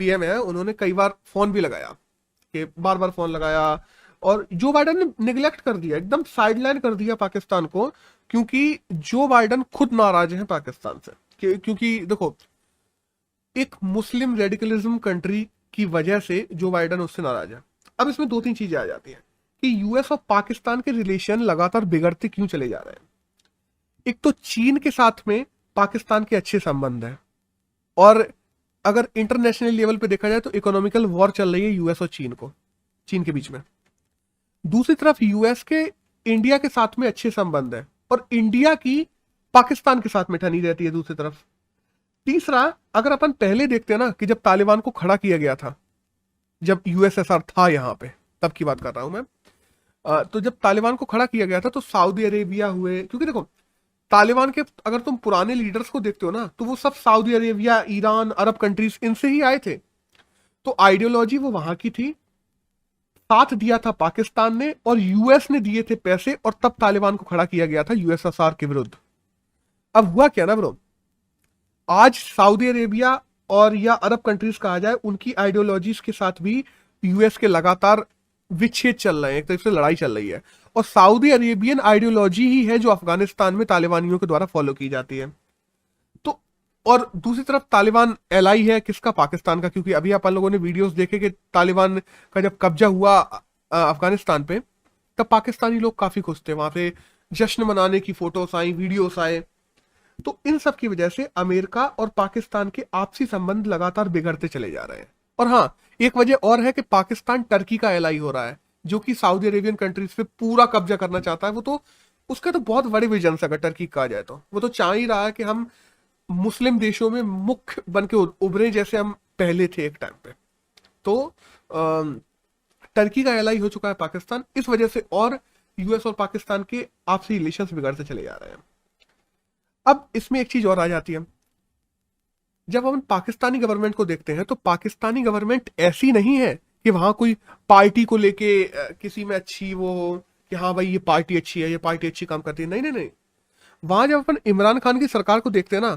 पीएम है उन्होंने कई बार फोन भी लगाया, कि बार बार फोन लगाया, और जो बाइडन ने निगलेक्ट कर दिया, एकदम साइडलाइन कर दिया पाकिस्तान को, क्योंकि जो बाइडन खुद नाराज है पाकिस्तान से, क्योंकि देखो एक मुस्लिम रेडिकलिज्म कंट्री की वजह से जो बाइडन उससे नाराज है। अब इसमें दो तीन चीजें आ जाती हैं कि यूएस और पाकिस्तान के रिलेशन लगातार बिगड़ते क्यों चले जा रहे हैं। एक तो चीन के साथ में पाकिस्तान के अच्छे संबंध हैं, और अगर इंटरनेशनल लेवल पे देखा जाए तो इकोनॉमिकल वॉर चल रही है यूएस और चीन के बीच में। दूसरी तरफ यूएस के इंडिया के साथ में अच्छे संबंध है, और इंडिया की पाकिस्तान के साथ में ठनी रहती है दूसरी तरफ। तीसरा, अगर अपन पहले देखते हैं ना कि जब तालिबान को खड़ा किया गया था, जब यूएसएसआर था यहाँ पे, तब की बात कर रहा हूं मैं, तो जब तालिबान को खड़ा किया गया था तो सऊदी अरेबिया हुए, क्योंकि देखो तालिबान के अगर तुम पुराने लीडर्स को देखते हो ना तो वो सब सऊदी अरेबिया, ईरान, अरब कंट्रीज इनसे ही आए थे, तो आइडियोलॉजी वो वहां की थी, साथ दिया था पाकिस्तान ने और यूएस ने दिए थे पैसे, और तब तालिबान को खड़ा किया गया था यूएसएसआर के विरुद्ध। अब हुआ क्या ना ब्रो, आज सऊदी अरेबिया और या अरब कंट्रीज कहा जाए, उनकी आइडियोलॉजीज के साथ भी यूएस के लगातार विच्छेद चल रहे हैं, एक तरह से लड़ाई चल रही है, और सऊदी अरेबियन आइडियोलॉजी ही है जो अफगानिस्तान में तालिबानियों के द्वारा फॉलो की जाती है। तो और दूसरी तरफ तालिबान एलाई है किसका, पाकिस्तान का, क्योंकि अभी अपन लोगों ने वीडियोस देखे कि तालिबान का जब कब्जा हुआ अफगानिस्तान पे, तब पाकिस्तानी लोग काफी खुश थे, वहां पे जश्न मनाने की फोटोस आई, वीडियोस आए। तो इन सब की वजह से अमेरिका और पाकिस्तान के आपसी संबंध लगातार बिगड़ते चले जा रहे हैं। और हाँ, एक वजह और है कि पाकिस्तान टर्की का एलाई हो रहा है, जो कि सऊदी अरेबियन कंट्रीज पे पूरा कब्जा करना चाहता है। वो तो उसका तो बहुत बड़े विजन अगर टर्की कहा जाए तो वो तो चाह ही रहा है कि हम मुस्लिम देशों में मुख्य बन के उभरे, जैसे हम पहले थे एक टाइम पे। तो टर्की का एलाई हो चुका है पाकिस्तान, इस वजह से और यूएस और पाकिस्तान के आपसी रिलेशंस बिगड़ते चले जा रहे हैं। अब इसमें एक चीज और आ जाती है, जब हम पाकिस्तानी गवर्नमेंट को देखते हैं तो पाकिस्तानी गवर्नमेंट ऐसी नहीं है कि वहां कोई पार्टी को लेके किसी में अच्छी वो हो कि हाँ भाई ये पार्टी अच्छी है, ये पार्टी अच्छी काम करती है, नहीं नहीं नहीं। वहां जब अपन इमरान खान की सरकार को देखते हैं ना,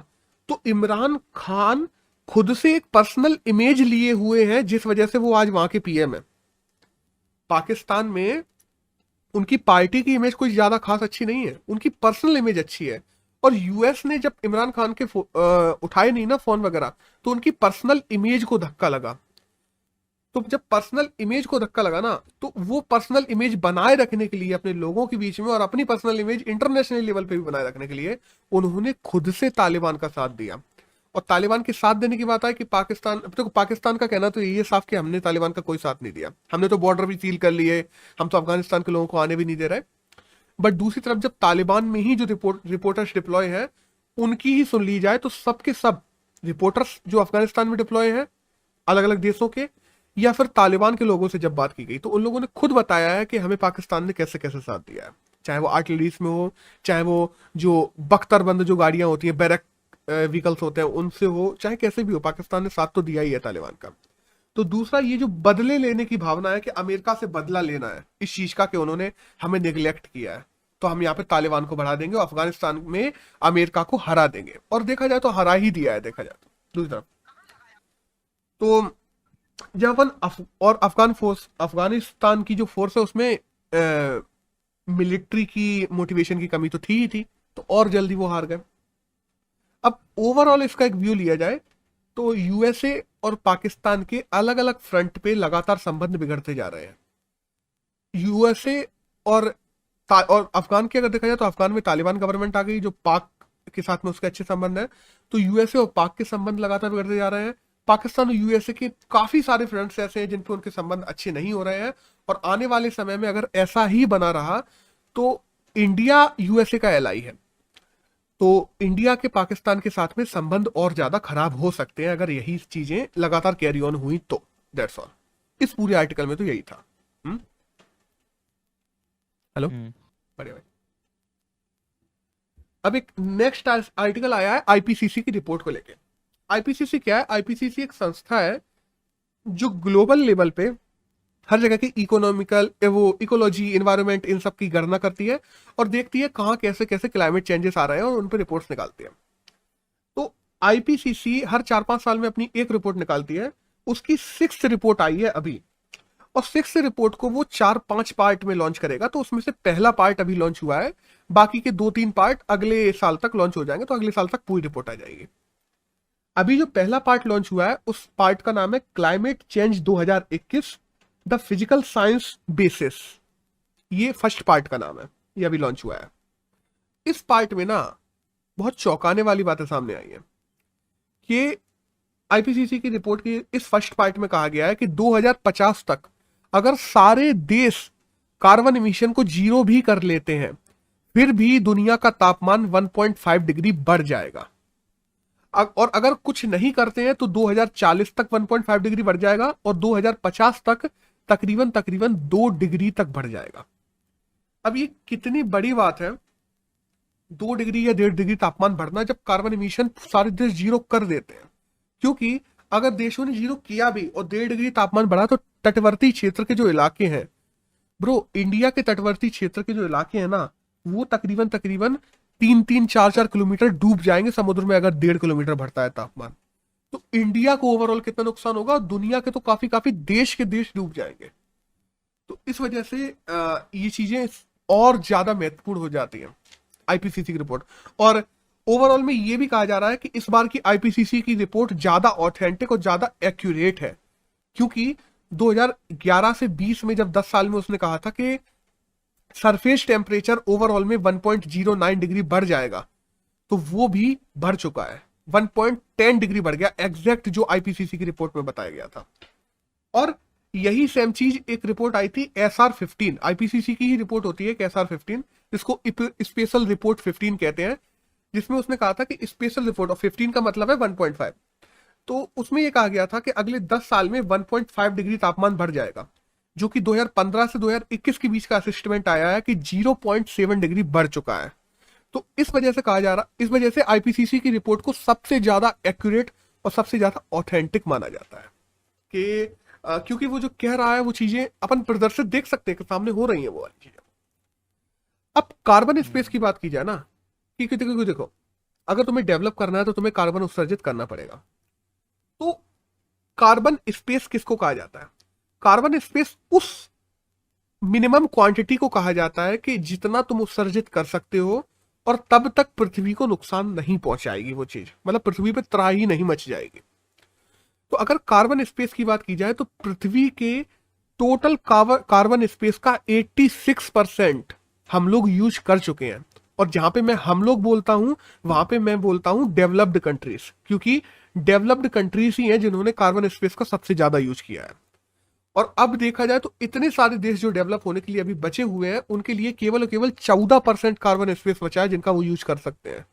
तो इमरान खान खुद से एक पर्सनल इमेज लिए हुए हैं, जिस वजह से वो आज वहां के पीएम है। पाकिस्तान में उनकी पार्टी की इमेज कोई ज्यादा खास अच्छी नहीं है, उनकी पर्सनल इमेज अच्छी है। और यूएस ने जब इमरान खान के उठाए नहीं ना फोन वगैरह, तो उनकी पर्सनल इमेज को धक्का लगा। तो जब पर्सनल इमेज को धक्का लगा ना, तो वो पर्सनल इमेज बनाए रखने के लिए अपने लोगों के बीच में, और अपनी पर्सनल इमेज इंटरनेशनल लेवल पे भी बनाए रखने के लिए, उन्होंने खुद से तालिबान का साथ दिया। और तालिबान के साथ देने की बात है कि पाकिस्तान का कहना तो यही है साफ कि हमने तालिबान का कोई साथ नहीं दिया, हमने तो बॉर्डर भी सील कर लिए, हम तो अफगानिस्तान के लोगों को आने भी नहीं दे रहे। बट दूसरी तरफ जब तालिबान में ही जो रिपोर्टर्स डिप्लॉय है, उनकी ही सुन ली जाए तो सबके सब रिपोर्टर्स जो अफगानिस्तान में डिप्लॉय हैं अलग अलग देशों के, या फिर तालिबान के लोगों से जब बात की गई तो उन लोगों ने खुद बताया है कि हमें पाकिस्तान ने कैसे कैसे साथ दिया है, चाहे वो आर्टिलरीज में हो, चाहे वो जो बख्तरबंद जो गाड़ियां होती हैं, बैरक व्हीकल्स होते हैं उनसे हो, चाहे कैसे भी हो, पाकिस्तान ने साथ तो दिया ही है तालिबान का। तो दूसरा ये जो बदले लेने की भावना है कि अमेरिका से बदला लेना है इस चीज का कि उन्होंने हमें निगलेक्ट किया है, तो हम यहाँ पे तालिबान को बढ़ा देंगे और अफगानिस्तान में अमेरिका को हरा देंगे। और देखा जाए तो हरा ही दिया है, देखा जाए तो दूसरी तरफ। तो जब अपन और अफगान फोर्स, अफगानिस्तान की जो फोर्स है उसमें मिलिट्री की मोटिवेशन की कमी तो थी ही थी, तो और जल्दी वो हार गए। अब ओवरऑल इसका एक व्यू लिया जाए तो यूएसए और पाकिस्तान के अलग अलग फ्रंट पे लगातार संबंध बिगड़ते जा रहे हैं। यूएसए और और अफगान की अगर देखा जाए तो अफगान में तालिबान गवर्नमेंट आ गई जो पाक के साथ में उसके अच्छे संबंध है, तो यूएसए और पाक के संबंध लगातार बिगड़ते जा रहे हैं। पाकिस्तान और यूएसए के काफी सारे फ्रंट्स ऐसे हैं जिन पे उनके संबंध अच्छे नहीं हो रहे हैं, और आने वाले समय में अगर ऐसा ही बना रहा तो इंडिया यूएसए का एलाई है, तो इंडिया के पाकिस्तान के साथ में संबंध और ज्यादा खराब हो सकते हैं अगर यही चीजें लगातार कैरी ऑन हुई तो। That's all. इस पूरे आर्टिकल में तो यही था। हेलो, बढ़िया भाई। अब एक नेक्स्ट आर्टिकल आया है आईपीसीसी की रिपोर्ट को लेके। आईपीसीसी क्या है? आईपीसीसी एक संस्था है जो ग्लोबल लेवल पे हर जगह की इकोनॉमिकल, वो इकोलॉजी, इन्वायरमेंट, इन सब की गणना करती है और देखती है कहाँ कैसे कैसे क्लाइमेट चेंजेस आ रहे हैं और उन पर रिपोर्ट्स निकालती है। तो आईपीसीसी हर 4-5 साल में अपनी एक रिपोर्ट निकालती है। उसकी 6th रिपोर्ट आई है अभी, और 6th रिपोर्ट को वो 4-5 पार्ट में लॉन्च करेगा। तो उसमें से पहला पार्ट अभी लॉन्च हुआ है, बाकी के 2-3 पार्ट अगले साल तक लॉन्च हो जाएंगे, तो अगले साल तक पूरी रिपोर्ट आ जाएगी। अभी जो पहला पार्ट लॉन्च हुआ है उस पार्ट का नाम है climate change 2021 the physical science basis. ये फर्स्ट पार्ट का नाम है, ये अभी लॉन्च हुआ है। इस पार्ट में ना बहुत चौंकाने वाली बातें सामने आई है कि आईपीसीसी की रिपोर्ट की इस फर्स्ट पार्ट में कहा गया है कि 2050 तक अगर सारे देश कार्बन एमिशन को 0 भी कर लेते हैं फिर भी दुनिया का तापमान 1.5 डिग्री बढ़ जाएगा। और अगर कुछ नहीं करते हैं तो 2040 तक 1.5 डिग्री बढ़ जाएगा और 2050 तक तकरीबन 2 डिग्री तक बढ़ जाएगा। अब ये कितनी बड़ी बात है, 2 डिग्री या 1.5 डिग्री तापमान बढ़ना, जब कार्बन एमिशन सारे देश 0 कर देते हैं। क्योंकि अगर देशों ने 0 किया भी और 1.5 डिग्री तापमान बढ़ा तो तटवर्ती क्षेत्र के जो इलाके हैं, ब्रो इंडिया के तटवर्ती क्षेत्र के जो इलाके हैं ना, वो तकरीबन 3-4 किलोमीटर डूब जाएंगे समुद्र में अगर 1.5 किलोमीटर बढ़ता है तापमान। तो इंडिया को ओवरऑल कितना नुकसान होगा, दुनिया के तो काफी देश के देश डूब जाएंगे। तो इस वजह से ये चीजें और ज्यादा महत्वपूर्ण हो जाती हैं आईपीसीसी की रिपोर्ट। और ओवरऑल में ये भी कहा जा रहा है कि इस बार की आईपीसीसी की रिपोर्ट ज्यादा ऑथेंटिक और ज्यादा एक्यूरेट है, क्योंकि 2011 से 20 में जब 10 साल में उसने कहा था कि सरफेस टेम्परेचर ओवरऑल में 1.09 डिग्री बढ़ जाएगा, तो वो भी बढ़ चुका है, 1.10 डिग्री बढ़ गया, एग्जैक्ट जो आईपीसीसी की रिपोर्ट में बताया गया था। और यही सेम चीज एक रिपोर्ट आई थी SR15, आईपीसीसी की ही रिपोर्ट होती है SR15, जिसको स्पेशल रिपोर्ट 15 कहते हैं, जिसमें उसने कहा था कि स्पेशल रिपोर्ट, और 15 का मतलब है 1.5, तो उसमें यह कहा गया था कि अगले 10 साल में 1.5 डिग्री तापमान बढ़ जाएगा, जो कि 2015 से 2021 के बीच का असिस्टमेंट आया है कि 0.7 डिग्री बढ़ चुका है। तो इस वजह से कहा जा रहा, इस वजह से आईपीसीसी की रिपोर्ट को सबसे ज्यादा एक्यूरेट और सबसे ज्यादा ऑथेंटिक माना जाता है कि क्योंकि वो जो कह रहा है वो चीजें अपन प्रदर्शित देख सकते हैं कि सामने हो रही है वो वाली चीजें। अब कार्बन स्पेस की बात की जाए ना, कि देखो अगर तुम्हें डेवलप करना है तो तुम्हें कार्बन उत्सर्जित करना पड़ेगा। तो कार्बन स्पेस किसको कहा जाता है? कार्बन स्पेस उस मिनिमम क्वांटिटी को कहा जाता है कि जितना तुम उत्सर्जित कर सकते हो और तब तक पृथ्वी को नुकसान नहीं पहुंचाएगी वो चीज, मतलब पृथ्वी पे त्राही नहीं मच जाएगी। तो अगर कार्बन स्पेस की बात की जाए तो पृथ्वी के टोटल कार्बन स्पेस का 86% हम लोग यूज कर चुके हैं। और जहां पे मैं हम लोग बोलता हूं वहां पे मैं बोलता हूं डेवलप्ड कंट्रीज, क्योंकि डेवलप्ड कंट्रीज ही हैं जिन्होंने कार्बन स्पेस का सबसे ज्यादा यूज किया है। और अब देखा जाए तो इतने सारे देश जो डेवलप होने के लिए अभी बचे हुए हैं, उनके लिए केवल और केवल 14% कार्बन स्पेस बचा है जिनका वो यूज कर सकते हैं।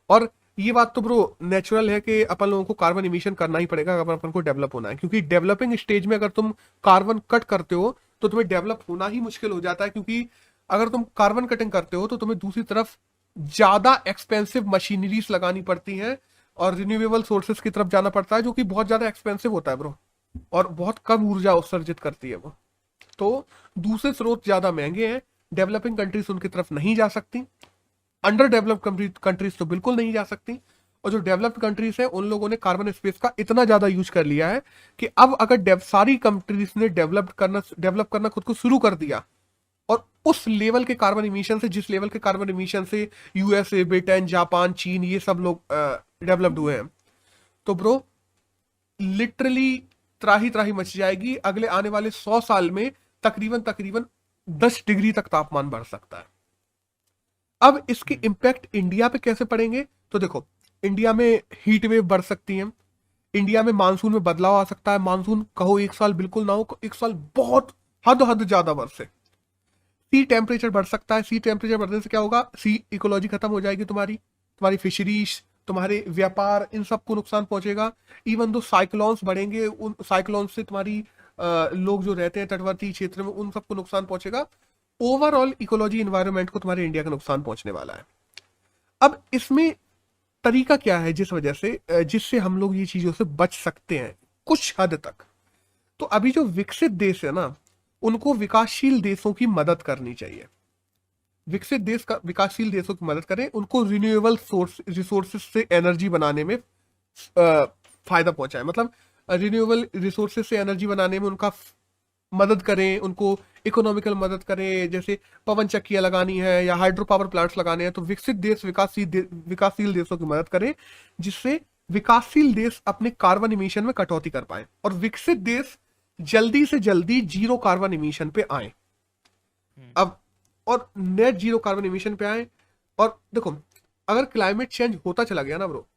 और ये बात तो ब्रो नेचुरल है कि अपन लोगों को कार्बन इमिशन करना ही पड़ेगा अगर अपन को डेवलप होना है, क्योंकि डेवलपिंग स्टेज में अगर तुम कार्बन कट करते हो तो तुम्हें डेवलप होना ही मुश्किल हो जाता है, क्योंकि अगर तुम कार्बन कटिंग करते हो तो तुम्हें दूसरी तरफ ज्यादा एक्सपेंसिव मशीनरीज लगानी पड़ती हैं, और रिन्यूएबल सोर्सेस की तरफ जाना पड़ता है, जो कि बहुत ज्यादा एक्सपेंसिव होता है ब्रो, और बहुत कम ऊर्जा उत्सर्जित करती है वो। तो दूसरे स्रोत ज्यादा महंगे हैं, डेवलपिंग कंट्रीज उनकी तरफ नहीं जा सकती, अंडर डेवलप्ड कंट्रीज तो बिल्कुल नहीं जा सकती। और जो डेवलप्ड कंट्रीज है उन लोगों ने कार्बन स्पेस का इतना ज्यादा यूज कर लिया है कि अब अगर सारी कंट्रीज ने डेवलप करना खुद को शुरू कर दिया, और उस लेवल के कार्बन इमिशन से, जिस लेवल के कार्बन इमिशन से यूएसए, ब्रिटेन, जापान, चीन, ये सब लोग डेवलप्ड हुए हैं, तो ब्रो लिटरली त्राही त्राही मच जाएगी। अगले आने वाले 100 साल में तकरीबन तकरीबन 10 डिग्री तक तापमान बढ़ सकता है। अब इसके इम्पैक्ट इंडिया पे कैसे पड़ेंगे? तो देखो, इंडिया में हीट वेव बढ़ सकती है, इंडिया में मानसून में बदलाव आ सकता है। मानसून कहो एक साल बिल्कुल ना हो, एक साल बहुत हद हद ज्यादा बरसे। सी टेम्परेचर बढ़ सकता है, सी टेम्परेचर बढ़ने से क्या होगा, सी इकोलॉजी खत्म हो जाएगी, तुम्हारी फिशरीज, तुम्हारे व्यापार, इन सबको नुकसान पहुंचेगा। इवन दो साइक्लोन्स बढ़ेंगे, उन साइक्लोन से तुम्हारी लोग जो रहते हैं तटवर्ती क्षेत्र में, उन सबको नुकसान पहुंचेगा। ओवरऑल इकोलॉजी, इन्वायरमेंट को तुम्हारे इंडिया का नुकसान पहुंचने वाला है। अब इसमें तरीका क्या है जिस वजह से जिससे हम लोग ये चीजों से बच सकते हैं कुछ हद तक? तो अभी जो विकसित देश है ना, उनको विकासशील देशों की मदद करनी चाहिए। विकसित देश का विकासशील देशों की मदद करें, उनको रिन्यूएबल रिसोर्सेज से एनर्जी बनाने में फायदा पहुंचाए। मतलब रिन्यूएबल रिसोर्सेज से एनर्जी बनाने में उनका मदद करें, उनको इकोनॉमिकल मदद करें। जैसे पवन चक्कियां लगानी है या हाइड्रो पावर प्लांट्स लगाने हैं, तो विकसित देश विकासशील देशों की मदद करें, जिससे विकासशील देश अपने कार्बन इमिशन में कटौती कर पाए और विकसित देश जल्दी से जल्दी जीरो कार्बन इमिशन पे आए। अब और नेट जीरो कार्बन इमिशन पे आए। और देखो, अगर क्लाइमेट चेंज होता चला गया ना ब्रो,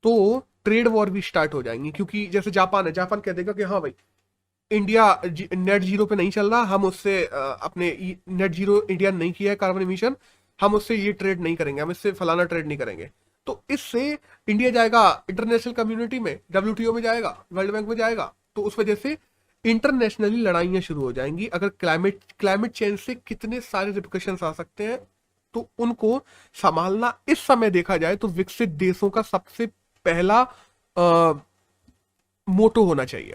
तो ट्रेड वॉर भी स्टार्ट हो जाएंगी। क्योंकि जैसे जापान है, जापान कह देगा कि हाँ भाई, इंडिया नेट जीरो पे नहीं चल रहा, हम उससे अपने नेट जीरो इंडिया ने नहीं किया है कार्बन इमिशन, हम उससे ये ट्रेड नहीं करेंगे, हम इससे फलाना ट्रेड नहीं करेंगे। तो इससे इंडिया जाएगा इंटरनेशनल कम्युनिटी में, डब्ल्यूटीओ में जाएगा, वर्ल्ड बैंक में जाएगा। तो उस वजह से इंटरनेशनली लड़ाइयां शुरू हो जाएंगी। अगर क्लाइमेट चेंज से कितने सारे रिप्रिकॉशंस आ सकते हैं, तो उनको संभालना इस समय देखा जाए तो विकसित देशों का सबसे पहला मोटो होना चाहिए।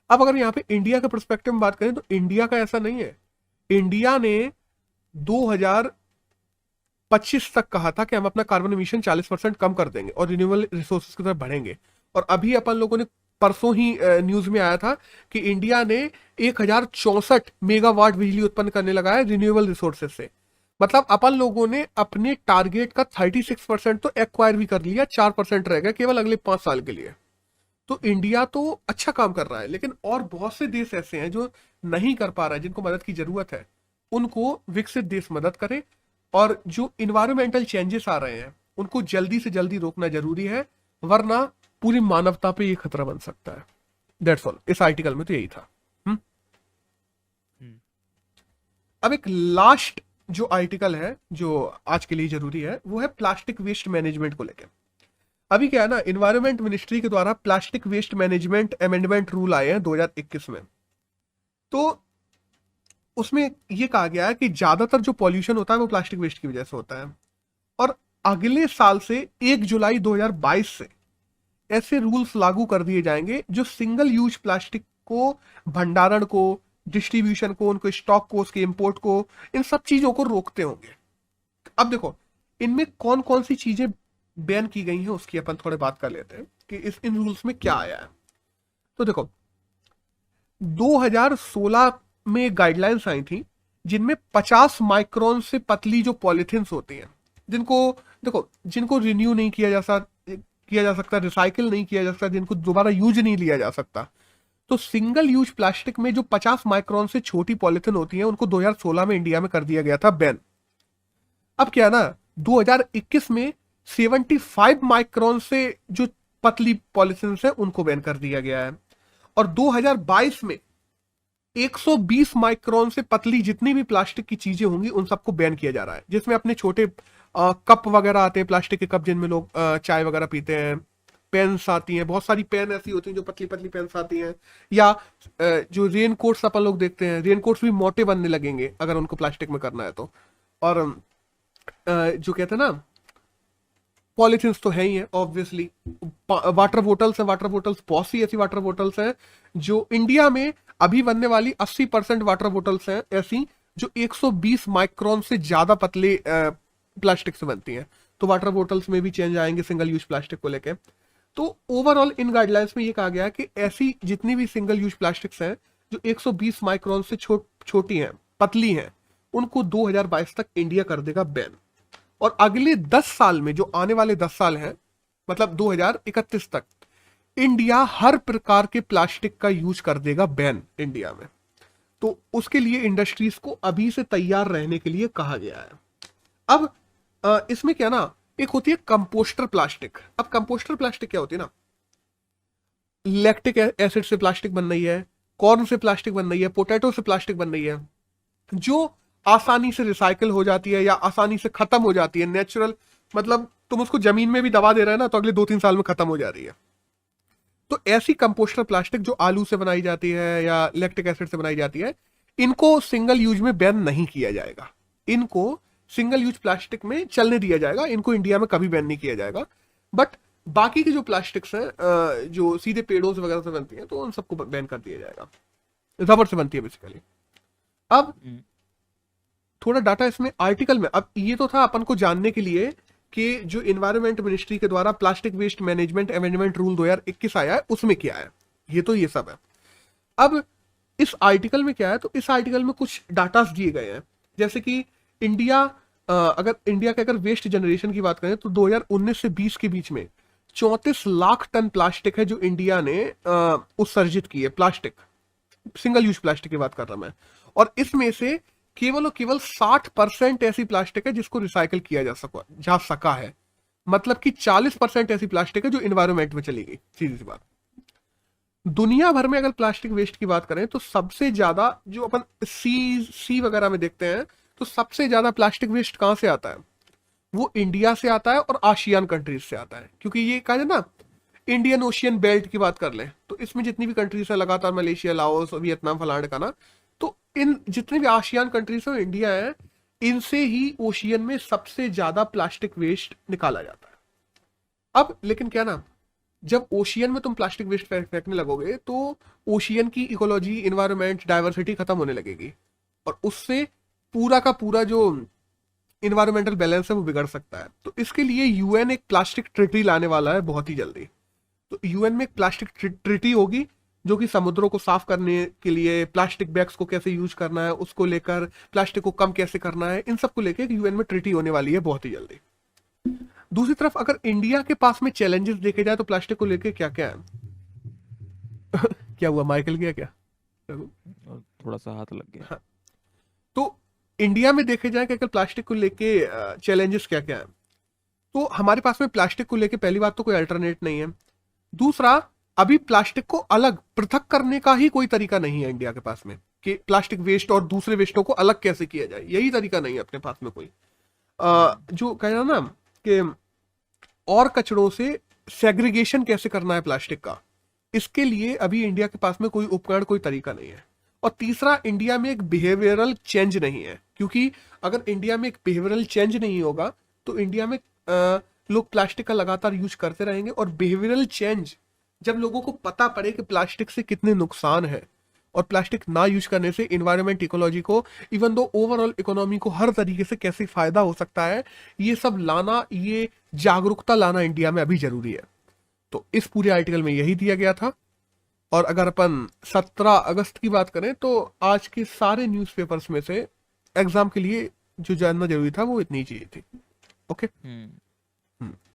अब अगर यहाँ पे इंडिया के पर्सपेक्टिव में बात करें, तो इंडिया का ऐसा नहीं है। इंडिया ने 2025 तक कहा था कि हम अपना कार्बन इमिशन 40% कम कर देंगे और रिन्यूएबल रिसोर्सेज की तरफ बढ़ेंगे। और अभी अपन लोगों ने परसों ही न्यूज में आया था कि इंडिया ने 1064 मेगावाट बिजली उत्पन्न करने लगा है रिन्यूएबल रिसोर्सेज से। मतलब अपन लोगों ने अपने टारगेट का 36% तो एक्वायर भी कर लिया, 4% रह गया केवल अगले 5 साल के लिए। तो इंडिया तो अच्छा काम कर रहा है, लेकिन और बहुत से देश ऐसे हैं जो नहीं कर पा रहे हैं, जिनको मदद की जरूरत है। उनको विकसित देश मदद करें, और जो इन्वायरमेंटल चेंजेस आ रहे हैं उनको जल्दी से जल्दी रोकना जरूरी है, वरना पूरी मानवता पे ये खतरा बन सकता है। That's all. इस आर्टिकल में तो यही था। अब एक लास्ट जो आर्टिकल है जो आज के लिए जरूरी है, वो है प्लास्टिक वेस्ट मैनेजमेंट को लेकर। अभी क्या है ना, इन्वायरमेंट मिनिस्ट्री के द्वारा plastic waste management amendment rule आए हैं 2021 में। तो उसमें यह कहा गया है कि ज्यादातर जो पॉल्यूशन होता है वो प्लास्टिक वेस्ट की वजह से होता है। और अगले साल से 1 जुलाई 2022 से ऐसे रूल्स लागू कर दिए जाएंगे जो सिंगल यूज प्लास्टिक को, भंडारण को, डिस्ट्रीब्यूशन को, उनको स्टॉक को, उसके इंपोर्ट को, इन सब चीजों को रोकते होंगे। अब देखो, इनमें कौन कौन सी चीजें बैन की गई हैं उसकी अपन थोड़े बात कर लेते हैं कि इन रूल्स में क्या आया है। तो देखो, 2016 में गाइडलाइंस आई थी जिनमें 50 माइक्रोन से पतली जो पॉलिथीन्स होती हैं, जिनको रिन्यू नहीं किया जा सकता, रिसाइकिल नहीं किया जा सकता, जिनको दोबारा यूज नहीं लिया जा सकता। तो सिंगल यूज प्लास्टिक में जो 50 माइक्रोन से छोटी पॉलिथीन होती है, उनको 2016 में इंडिया में कर दिया गया था बैन। अब क्या ना, 2021 में 75 माइक्रोन से जो पतली पॉलिथीन है उनको बैन कर दिया गया है। और 2022 में 120 माइक्रोन से पतली जितनी भी प्लास्टिक की चीजें होंगी उन सबको बैन किया जा रहा है, जिसमें अपने छोटे कप वगैरह आते हैं, प्लास्टिक के कप जिनमें लोग चाय वगैरह पीते हैं, पेन्स आती हैं, बहुत सारी पेन ऐसी होती हैं जो पतली पतली पेन्स आती हैं, या जो रेन कोट्स अपन लोग देखते हैं, रेन कोट्स भी मोटे बनने लगेंगे अगर उनको प्लास्टिक में करना है तो। और जो कहते हैं ना, पॉलिथिन्स तो है ही है ऑब्वियसली, वाटर बोटल्स है, वाटर बोटल्स बहुत सी ऐसी वाटर बोटल्स हैं जो इंडिया में अभी बनने वाली 80% वाटर बोटल्स हैं ऐसी जो 120 माइक्रोन से ज्यादा पतले प्लास्टिक से बनती हैं। तो वाटर बोटल्स में भी चेंज आएंगे सिंगल यूज प्लास्टिक को लेके। तो ओवरऑल इन गाइडलाइंस में ये कहा गया है कि ऐसी जितनी भी सिंगल यूज प्लास्टिक्स हैं जो 120 माइक्रोन से छोटी हैं, पतली हैं, उनको 2022 तक इंडिया कर देगा बैन। और अगले 10 साल में, जो आने वाले 10 साल हैं, मतलब 2031 तक, इंडिया हर प्रकार के प्लास्टिक का यूज कर देगा बैन इंडिया में। तो उसके लिए इंडस्ट्रीज को अभी से तैयार रहने के लिए कहा गया है। अब इसमें क्या ना, एक होती है कंपोस्टर प्लास्टिक। अब कंपोस्टर प्लास्टिक क्या होती है ना, लैक्टिक एसिड से प्लास्टिक बन रही है, कॉर्न से प्लास्टिक बन रही है, पोटैटो से प्लास्टिक बन रही है, जो आसानी से रिसाइकिल हो जाती है या आसानी से खत्म हो जाती है, नेचुरल, मतलब तुम उसको जमीन में भी दबा दे रहे हैं ना तो अगले 2-3 साल में खत्म हो जा रही है। तो ऐसी कंपोस्टर प्लास्टिक जो आलू से बनाई जाती है या लैक्टिक एसिड से बनाई जाती है, इनको सिंगल यूज में बैन नहीं किया जाएगा। इनको सिंगल यूज प्लास्टिक में चलने दिया जाएगा, इनको इंडिया में कभी बैन नहीं किया जाएगा। बट बाकी की जो प्लास्टिक्स हैं जो सीधे पेड़ों से वगैरह से बनती हैं, तो उन सबको बैन कर दिया जाएगा। रबर से बनती है बेसिकली। अब थोड़ा डाटा इसमें आर्टिकल में, अब ये तो था अपन को जानने के लिए कि जो इन्वायरमेंट मिनिस्ट्री के द्वारा plastic waste management amendment rule 2021 आया है उसमें क्या है, ये तो ये सब है। अब इस आर्टिकल में क्या है, तो इस आर्टिकल में कुछ डाटास दिए गए हैं, जैसे कि इंडिया, अगर इंडिया के अगर वेस्ट जनरेशन की बात करें तो 2019 से 20 के बीच में 34 लाख टन प्लास्टिक है जो इंडिया ने उत्सर्जित की है। प्लास्टिक, सिंगल यूज प्लास्टिक की बात कर रहा मैं। और इसमें से केवल और केवल 60% ऐसी प्लास्टिक है जिसको रिसाइकिल किया जा सका है। मतलब कि 40% ऐसी प्लास्टिक है जो इन्वायरमेंट में चली गई। सीधी सी बात, दुनिया भर में अगर प्लास्टिक वेस्ट की बात करें तो सबसे ज्यादा जो अपन सी वगैरह में देखते हैं, तो सबसे ज्यादा प्लास्टिक वेस्ट कहां से आता है, वो इंडिया से आता है और आशियान कंट्रीज से आता है। क्योंकि ये कहा जाए ना, इंडियन ओशियन बेल्ट की बात कर लें तो इसमें जितनी भी कंट्रीज है लगातार, मलेशिया, लाओस, वियतनाम, फलांड का ना, तो इन जितने भी आशियान कंट्रीज है, इंडिया है, इनसे ही ओशियन में सबसे ज्यादा प्लास्टिक वेस्ट निकाला जाता है। अब लेकिन क्या ना, जब ओशियन में तुम प्लास्टिक वेस्ट फेंकने लगोगे तो ओशियन की इकोलॉजी, इन्वायरमेंट, डाइवर्सिटी खत्म होने लगेगी और उससे पूरा का पूरा जो इन्वायरमेंटल बैलेंस है वो बिगड़ सकता है। तो इसके लिए यूएन एक प्लास्टिक ट्रीटी लाने वाला है बहुत ही जल्दी। तो यूएन में एक प्लास्टिक ट्रीटी होगी जो कि समुद्रों को साफ करने के लिए, प्लास्टिक बैग्स को कैसे यूज करना है उसको लेकर, प्लास्टिक को कम कैसे करना है, इन सब को लेकर यूएन में ट्रीटी होने वाली है बहुत ही जल्दी। दूसरी तरफ अगर इंडिया के पास में चैलेंजेस देखे जाए तो प्लास्टिक को लेकर क्या क्या है क्या हुआ, माइकल गया क्या? थोड़ा सा हाथ लग गया। हाँ। तो इंडिया में देखे जाए कि अगर प्लास्टिक को लेके चैलेंजेस क्या क्या है, तो हमारे पास में प्लास्टिक को लेके पहली बात तो कोई अल्टरनेट नहीं है। दूसरा, अभी प्लास्टिक को अलग पृथक करने का ही कोई तरीका नहीं है इंडिया के पास में, कि प्लास्टिक वेस्ट और दूसरे वेस्टों को अलग कैसे किया जाए, यही तरीका नहीं है अपने पास में कोई। जो कहना ना कि और कचड़ों से सेग्रीगेशन कैसे करना है प्लास्टिक का, इसके लिए अभी इंडिया के पास में कोई उपकरण, कोई तरीका नहीं है। और तीसरा, इंडिया में एक बिहेवियरल चेंज नहीं है, क्योंकि अगर इंडिया में एक बिहेवियरल चेंज नहीं होगा तो इंडिया में लोग प्लास्टिक का लगातार यूज करते रहेंगे। और बिहेवियरल चेंज, जब लोगों को पता पड़े कि प्लास्टिक से कितने नुकसान है और प्लास्टिक ना यूज करने से इन्वायरमेंट, इकोलॉजी को, इवन दो ओवरऑल इकोनॉमी को हर तरीके से कैसे फायदा हो सकता है, ये सब लाना, ये जागरूकता लाना इंडिया में अभी जरूरी है। तो इस पूरे आर्टिकल में यही दिया गया था। और अगर अपन 17 अगस्त की बात करें तो आज के सारे न्यूज़पेपर्स में से एग्जाम के लिए जो जानना जरूरी था वो इतनी ही चीजें थी। ओके।